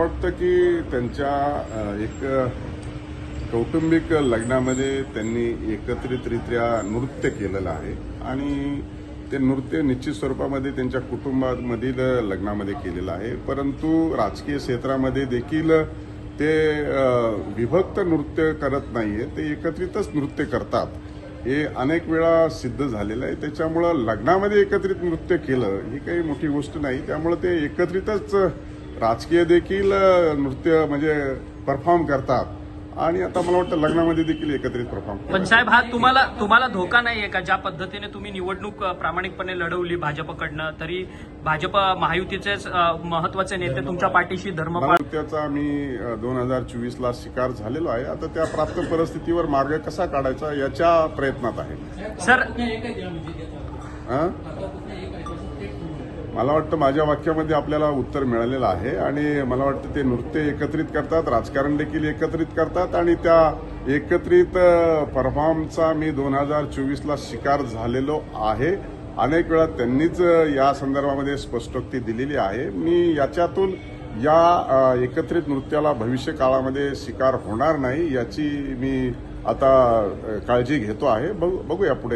वाटतं की त्यांच्या एक कौटुंबिक लग्नामध्ये त्यांनी एकत्रितरित्या नृत्य केलेलं आहे आणि ते नृत्य निश्चित स्वरूपामध्ये त्यांच्या कुटुंबामधील लग्नामध्ये केलेलं आहे. परंतु राजकीय क्षेत्रामध्ये देखील ते विभक्त नृत्य करत नाहीये, ते एकत्रितच नृत्य करतात. हे अनेक वेळा सिद्ध झालेलं आहे. त्याच्यामुळं लग्नामध्ये एकत्रित नृत्य केलं ही काही मोठी गोष्ट नाही. त्यामुळे ते एकत्रितच राजकीय देखील नृत्य म्हणजे परफॉर्म करतात आणि आता मला वाटतं लग्नामध्ये देखील एकत्रित परफॉर्म. पण साहेब, हा तुम्हाला धोका नाहीये का? ज्या पद्धतीने तुम्ही निवडणूक प्रामाणिकपणे लढवली भाजपकडनं, तरी भाजप महायुतीचे महत्वाचे नेते तुमच्या पाठीशी धर्मपाल त्याचा मी 2024ला शिकार झालेलो आहे. आता त्या प्राप्त परिस्थितीवर मार्ग कसा काढायचा याच्या प्रयत्नात आहे. सर, मला वाटतं माझ्या वाक्यामध्ये आपल्याला उत्तर मिळालेलं आहे आणि मला वाटतं ते नृत्य एकत्रित करतात, राजकारण देखील एकत्रित करतात आणि त्या एकत्रित परफॉर्मचा मी 2024ला शिकार झालेलो आहे. अनेक वेळा त्यांनीच या संदर्भामध्ये स्पष्टोक्ती दिलेली आहे. मी याच्यातून या एकत्रित नृत्याला भविष्य काळामध्ये शिकार होणार नाही याची मी आता काळजी घेतो आहे. बघूया पुढे.